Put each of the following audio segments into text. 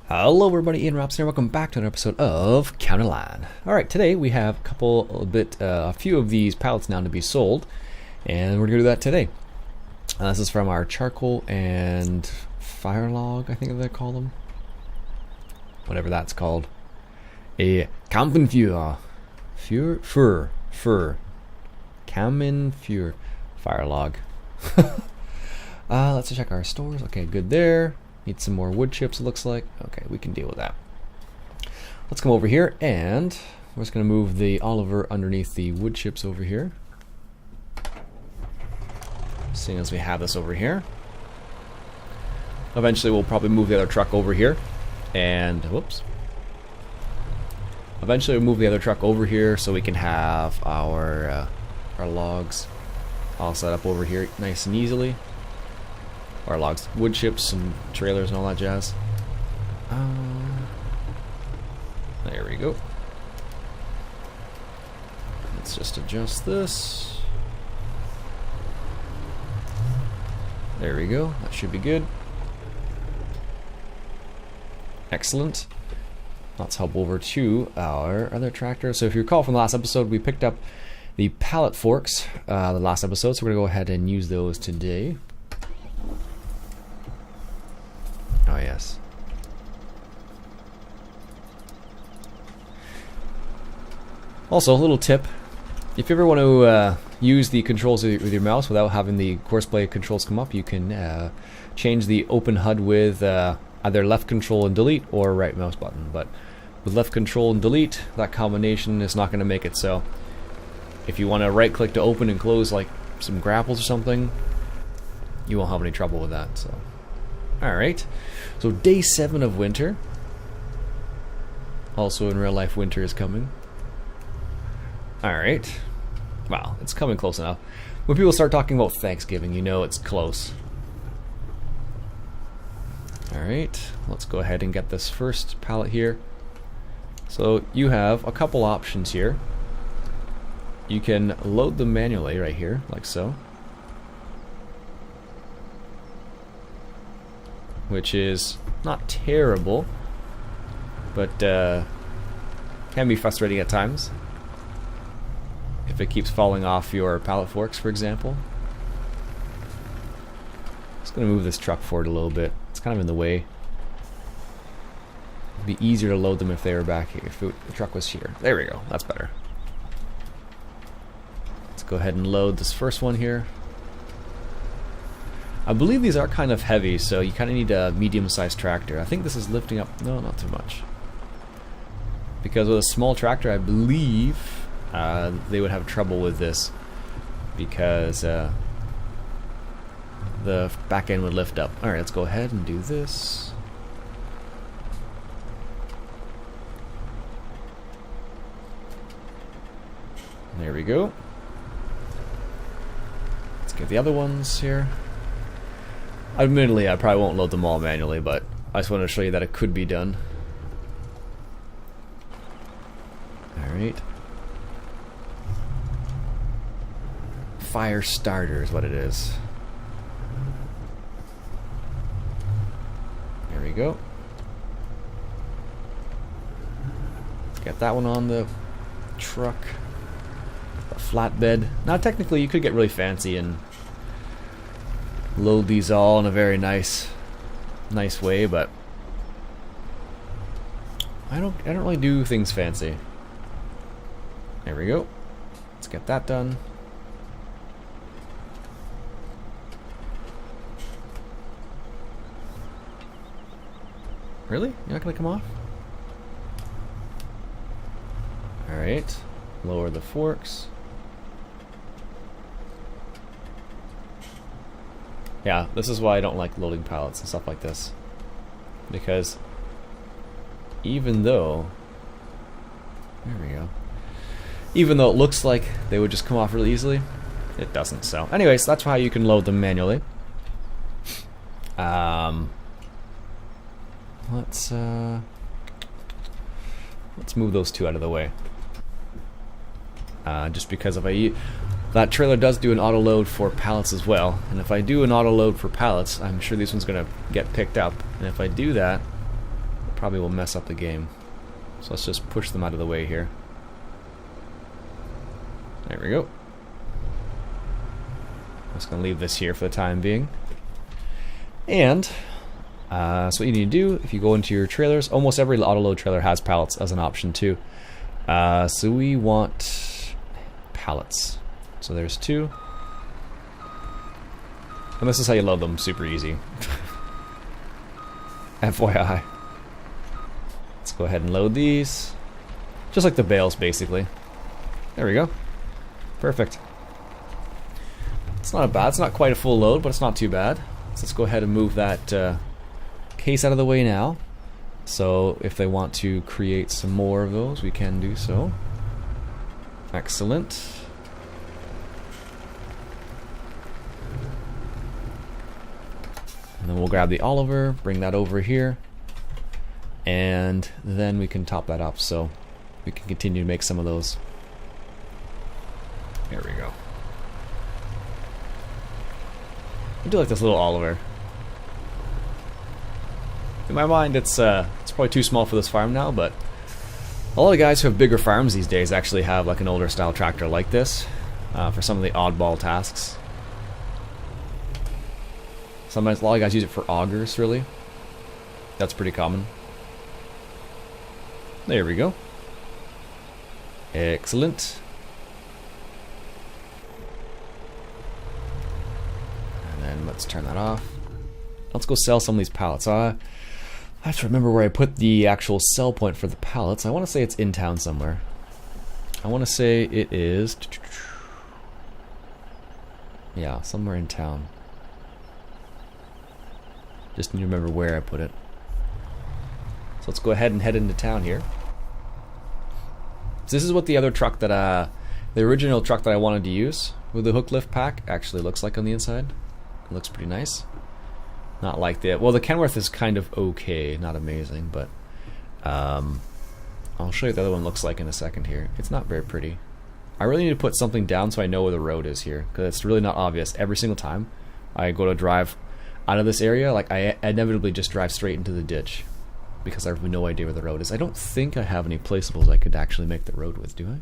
Hello everybody, Iain Robson here. Welcome back to another episode of Counterline. Alright, today we have a few of these pallets now to be sold, and we're going to do that today. This is from our charcoal and fire log, I think they call them. Whatever that's called. A Kaminfeuer. Kaminfeuer fire log. Let's check our stores. Okay, good there. Need some more wood chips, it looks like. Okay, we can deal with that. Let's come over here, and we're just going to move the Oliver underneath the wood chips over here. Seeing as we have this over here. Eventually we'll probably move the other truck over here. And, whoops. Eventually we'll move the other truck over here so we can have our logs all set up over here nice and easily. Our logs, wood chips and trailers and all that jazz. There we go. Let's just adjust this. There we go. That should be good. Excellent. Let's hop over to our other tractor. So if you recall from the last episode, we picked up the pallet forks the last episode, so we're going to go ahead and use those today. Oh yes. Also, a little tip. If you ever want to use the controls with your mouse without having the courseplay controls come up, you can change the open HUD with either left control and delete or right mouse button. But with left control and delete, that combination is not going to make it so. If you want to right click to open and close like some grapples or something, you won't have any trouble with that. So. Alright, so day 7 of winter. Also in real life, winter is coming. Alright. Wow, it's coming close enough. When people start talking about Thanksgiving, you know it's close. Alright, let's go ahead and get this first pallet here. So you have a couple options here. You can load them manually right here, like so. Which is not terrible, but can be frustrating at times. If it keeps falling off your pallet forks, for example. Just going to move this truck forward a little bit. It's kind of in the way. It'd be easier to load them if they were back here, if the truck was here. There we go, that's better. Let's go ahead and load this first one here. I believe these are kind of heavy, so you kind of need a medium-sized tractor. I think this is lifting up... No, not too much. Because with a small tractor, I believe they would have trouble with this. Because the back end would lift up. Alright, let's go ahead and do this. There we go. Let's get the other ones here. Admittedly, I probably won't load them all manually, but I just wanted to show you that it could be done. Alright. Fire starter is what it is. There we go. Get that one on the truck. A flatbed. Now technically you could get really fancy and load these all in a very nice way, but I don't really do things fancy. There we go. Let's get that done. Really? You're not gonna come off? Alright. Lower the forks. Yeah, this is why I don't like loading pallets and stuff like this. Because even though... There we go. Even though it looks like they would just come off really easily, it doesn't. So anyways, that's how you can load them manually. Let's move those two out of the way. Just because if that trailer does do an auto load for pallets as well, and if I do an auto load for pallets, I'm sure this one's gonna get picked up. And if I do that, probably will mess up the game. So let's just push them out of the way here. There we go. I'm just going to leave this here for the time being. And so what you need to do, if you go into your trailers, almost every autoload trailer has pallets as an option too. So we want pallets. So there's 2. And this is how you load them, super easy. FYI. Let's go ahead and load these. Just like the bales, basically. There we go. Perfect. It's not bad. It's not quite a full load, but it's not too bad. So let's go ahead and move that case out of the way now. So if they want to create some more of those, we can do so. Excellent. And then we'll grab the Oliver, bring that over here, and then we can top that up so we can continue to make some of those. There we go. I do like this little Oliver. In my mind, it's probably too small for this farm now, but a lot of guys who have bigger farms these days actually have like an older style tractor like this for some of the oddball tasks. Sometimes a lot of guys use it for augers, really. That's pretty common. There we go. Excellent. And then let's turn that off. Let's go sell some of these pallets. I have to remember where I put the actual sell point for the pallets. I want to say it's in town somewhere. I want to say it is... yeah, somewhere in town. Just need to remember where I put it. So let's go ahead and head into town here. So this is what the other truck that, the original truck that I wanted to use with the hook lift pack actually looks like on the inside. It looks pretty nice. Not like the, well, the Kenworth is kind of okay, not amazing, but I'll show you what the other one looks like in a second here. It's not very pretty. I really need to put something down so I know where the road is here, because it's really not obvious. Every single time I go to drive out of this area, like I inevitably just drive straight into the ditch because I have no idea where the road is. I don't think I have any placeables I could actually make the road with, do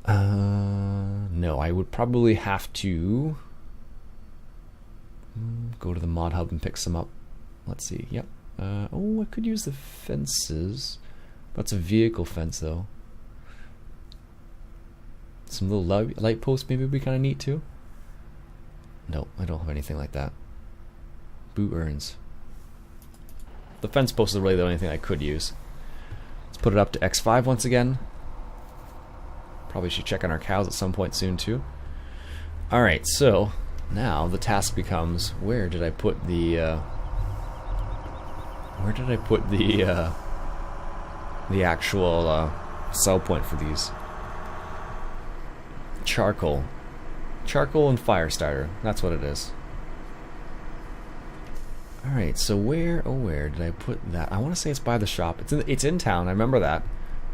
I? No, I would probably have to go to the mod hub and pick some up. Let's see, yep. Oh, I could use the fences. That's a vehicle fence though. Some little light posts maybe would be kind of neat too. No, I don't have anything like that. Boot urns. The fence post is really the only thing I could use. Let's put it up to X5 once again. Probably should check on our cows at some point soon too. Alright, so now the task becomes, where did I put the actual sell point for these? Charcoal and fire starter, that's what it is. Alright, so where did I put that? I want to say it's by the shop. It's in town, I remember that,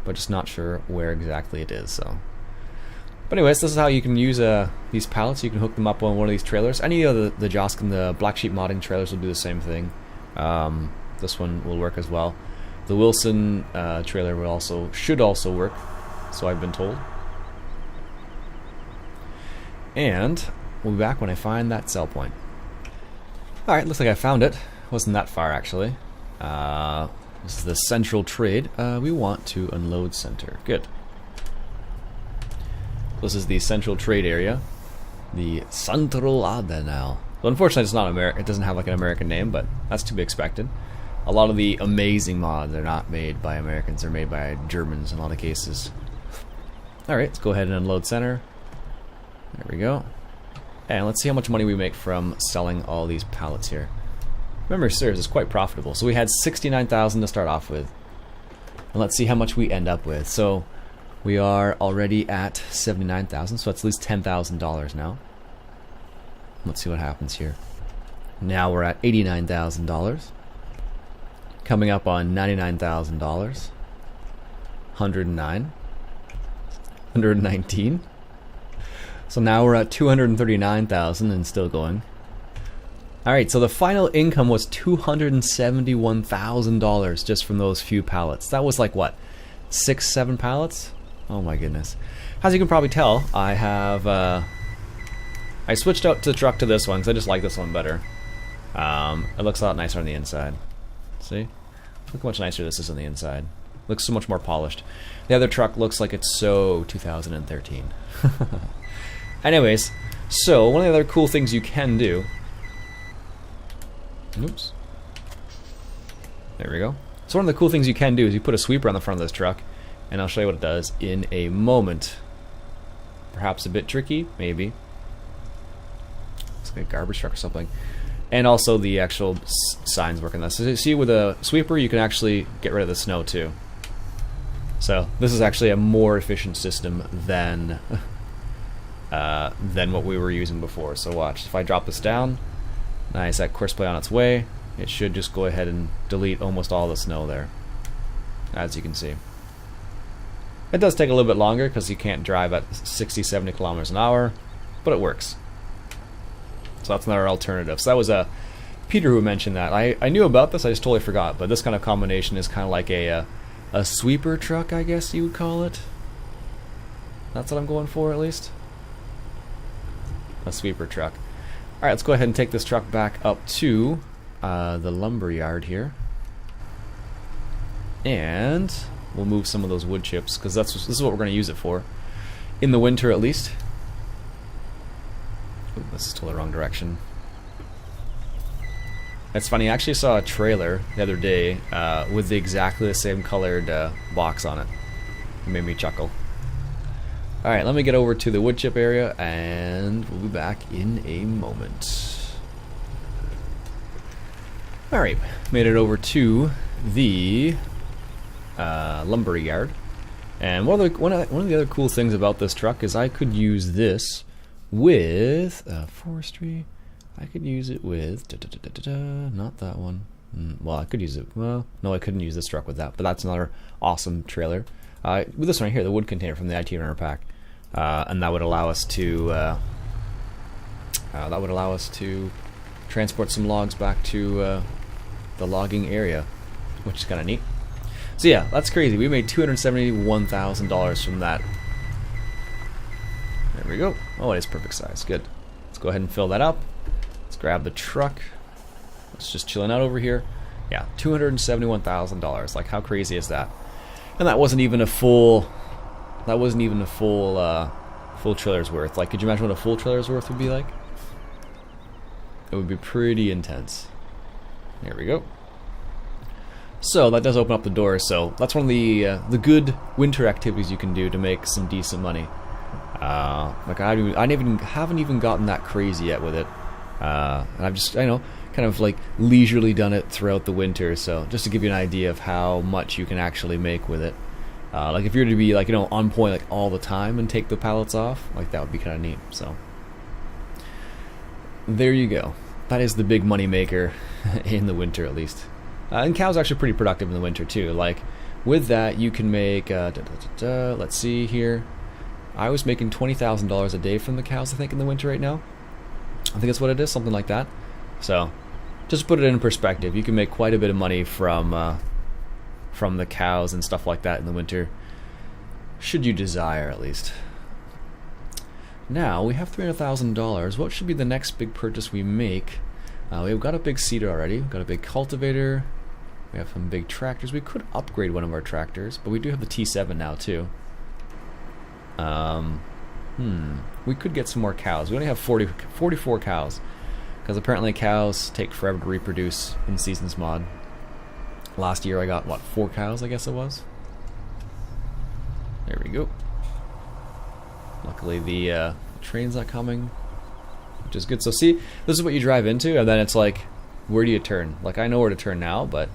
but just not sure where exactly it is. So, but anyways, this is how you can use these pallets. You can hook them up on one of these trailers. Any of the G.Skill and the Black Sheep modding trailers will do the same thing. This one will work as well. The Wilson trailer should also work, so I've been told. And we'll be back when I find that sell point. Alright, looks like I found it. Wasn't that far actually. This is the central trade. We want to unload center. Good. This is the central trade area. The Central Adenal. Well, unfortunately it's not American. It doesn't have like an American name, but that's to be expected. A lot of the amazing mods are not made by Americans. They're made by Germans in a lot of cases. Alright, let's go ahead and unload center. There we go. And let's see how much money we make from selling all these pallets here. Memory serves, it's quite profitable. So we had 69,000 to start off with. And let's see how much we end up with. So we are already at 79,000, so that's at least $10,000 now. Let's see what happens here. Now we're at $89,000. Coming up on $99,000. 109. 119. So now we're at 239,000 and still going. Alright, so the final income was $271,000 just from those few pallets. That was like what? 6-7 pallets? Oh my goodness. As you can probably tell, I have I switched out the truck to this one because I just like this one better. It looks a lot nicer on the inside. See? Look how much nicer this is on the inside. Looks so much more polished. The other truck looks like it's so 2013. Anyways, so one of the other cool things you can do. Oops. There we go. So one of the cool things you can do is you put a sweeper on the front of this truck, and I'll show you what it does in a moment. Perhaps a bit tricky, maybe. It's like a garbage truck or something. And also the actual signs work on this. So you see with a sweeper you can actually get rid of the snow too. So this is actually a more efficient system than what we were using before. So watch, if I drop this down, nice, that courseplay on its way, it should just go ahead and delete almost all the snow there, as you can see. It does take a little bit longer because you can't drive at 60-70 kilometers an hour, but it works. So that's another alternative. So that was Peter who mentioned that. I knew about this, I just totally forgot, but this kind of combination is kind of like a sweeper truck, I guess you would call it. That's what I'm going for, at least. A sweeper truck. Alright, let's go ahead and take this truck back up to the lumber yard here. And we'll move some of those wood chips, because this is what we're going to use it for. In the winter, at least. Ooh, this is totally the wrong direction. It's funny, I actually saw a trailer the other day with exactly the same colored box on it. It made me chuckle. Alright, let me get over to the wood chip area and we'll be back in a moment. Alright, made it over to the lumber yard. And one of the other cool things about this truck is I could use this with forestry. I could use it with not that one. Well, I could use it. Well, no, I couldn't use this truck with that. But that's another awesome trailer. With this one right here, the wood container from the IT Runner pack, and that would allow us to transport some logs back to the logging area, which is kind of neat. So yeah, that's crazy. We made $271,000 from that. There we go. Oh, it is perfect size. Good. Let's go ahead and fill that up. Let's grab the truck. It's just chilling out over here. Yeah, $271,000. Like, how crazy is that? And that wasn't even a full. That wasn't even a full trailer's worth. Like, could you imagine what a full trailer's worth would be like? It would be pretty intense. There we go. So that does open up the door. So that's one of the good winter activities you can do to make some decent money. Like I haven't even gotten that crazy yet with it. And I've just, kind of like leisurely done it throughout the winter. So just to give you an idea of how much you can actually make with it. Like if you're to be like, on point like all the time and take the pallets off, like that would be kind of neat. So there you go. That is the big money maker in the winter, at least. And cows are actually pretty productive in the winter too. Like with that, you can make. Let's see here. I was making $20,000 a day from the cows, I think, in the winter right now. I think that's what it is, something like that. So, just to put it in perspective, you can make quite a bit of money from the cows and stuff like that in the winter, should you desire, at least. Now we have $300,000. What should be the next big purchase we make? We've got a big seeder already. We've got a big cultivator. We have some big tractors. We could upgrade one of our tractors, but we do have the T7 now too. We could get some more cows. We only have 44 cows, because apparently cows take forever to reproduce in Seasons mod. Last year I got, what, 4 cows, I guess it was? There we go. Luckily the train's not coming, which is good. So see, this is what you drive into, and then it's like, where do you turn? Like, I know where to turn now, but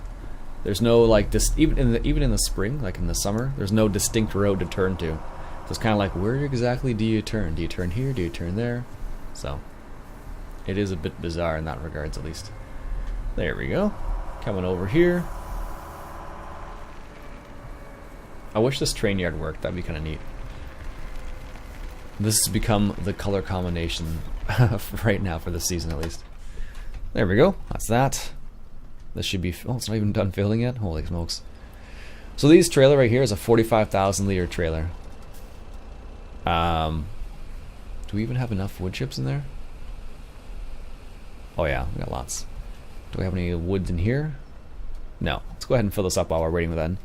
there's no, like, even in the spring, like in the summer, there's no distinct road to turn to. So it's kind of like, where exactly do you turn? Do you turn here? Do you turn there? So, it is a bit bizarre in that regards, at least. There we go. Coming over here. I wish this train yard worked. That'd be kind of neat. This has become the color combination right now for the season, at least. There we go. That's that. This should be... Oh, it's not even done filling yet? Holy smokes. So these trailer right here is a 45,000 liter trailer. Do we even have enough wood chips in there? Oh yeah, we got lots. Do we have any wood in here? No. Let's go ahead and fill this up while we're waiting then.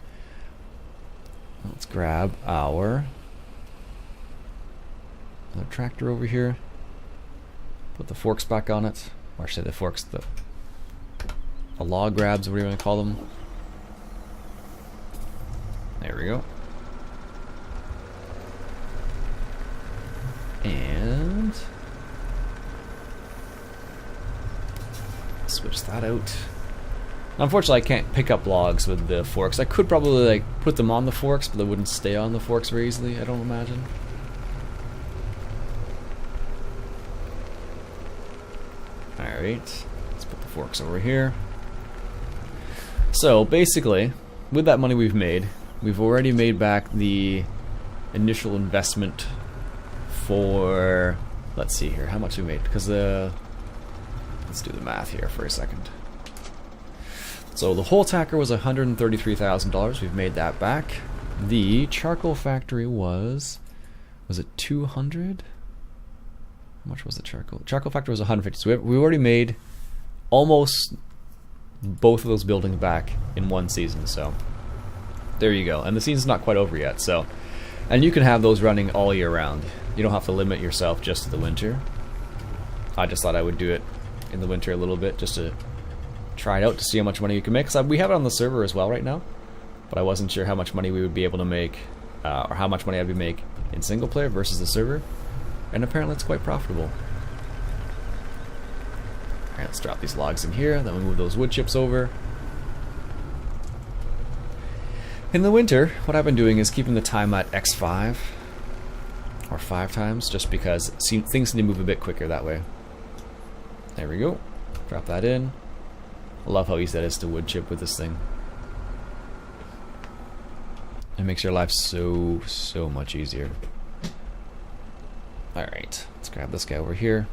Let's grab our another tractor over here. Put the forks back on it. Or should I say the forks, the log grabs, what do you want to call them? There we go. And switch that out. Unfortunately, I can't pick up logs with the forks. I could probably like put them on the forks, but they wouldn't stay on the forks very easily, I don't imagine. Alright, let's put the forks over here. So basically, with that money we've made, we've already made back the initial investment for, let's see here, how much we made, because let's do the math here for a second. So the whole tacker was $133,000. We've made that back. The charcoal factory was it 200? How much was the charcoal? Charcoal factory was 150. So we already made almost both of those buildings back in one season. So there you go. And the season's not quite over yet. So, and you can have those running all year round. You don't have to limit yourself just to the winter. I just thought I would do it in the winter a little bit just to try it out to see how much money you can make. Because we have it on the server as well right now, but I wasn't sure how much money we would be able to make, or how much money I'd be make in single player versus the server. And apparently it's quite profitable. Alright, let's drop these logs in here, then we move those wood chips over. In the winter, what I've been doing is keeping the time at X5 or 5 times, just because things need to move a bit quicker that way. There we go. Drop that in. I love how easy that is to wood chip with this thing. It makes your life so much easier. Alright, let's grab this guy over here.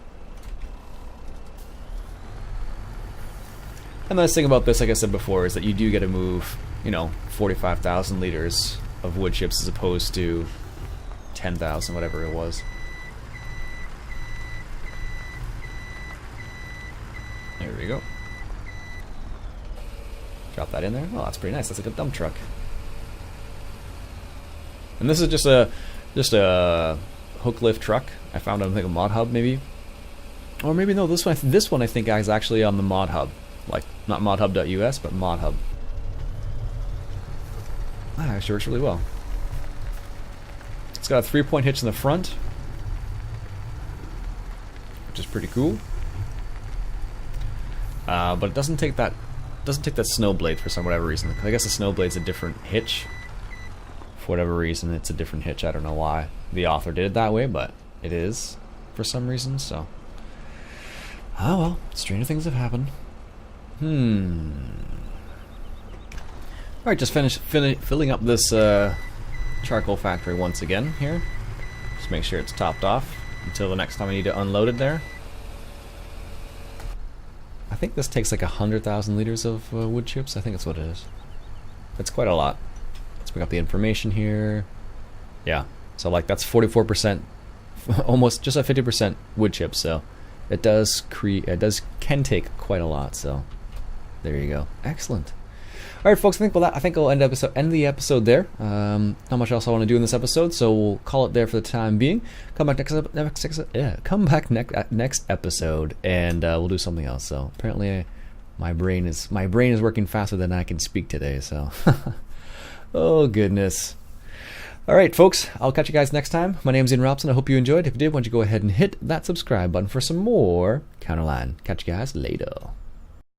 And the nice thing about this, like I said before, is that you do get to move, you know, 45,000 liters of wood chips as opposed to 10,000, whatever it was. There we go. Drop that in there. Oh, that's pretty nice. That's like a dump truck. And this is just a hook lift truck. I found on, I think, a mod hub maybe, or maybe no. This one I think is actually on the mod hub, like not modhub.us, but mod hub. Ah, actually works really well. It's got a 3-point hitch in the front, which is pretty cool. But it doesn't take that snow blade for whatever reason. I guess the snow blade's a different hitch. For whatever reason, it's a different hitch. I don't know why the author did it that way, but it is for some reason. So, oh well, stranger things have happened. All right, just filling up this charcoal factory once again here. Just make sure it's topped off until the next time I need to unload it there. I think this takes like 100,000 liters of wood chips. I think that's what it is. It's quite a lot. Let's bring up the information here. Yeah, so like that's 44%, almost just a 50% wood chips. So it can take quite a lot. So there you go. Excellent. All right, folks. I think I'll end the episode there. Not much else I want to do in this episode, so we'll call it there for the time being. Come back next episode, and we'll do something else. So apparently, my brain is working faster than I can speak today. So, oh goodness. All right, folks. I'll catch you guys next time. My name's Ian Robson. I hope you enjoyed. If you did, why don't you go ahead and hit that subscribe button for some more Counterline. Catch you guys later.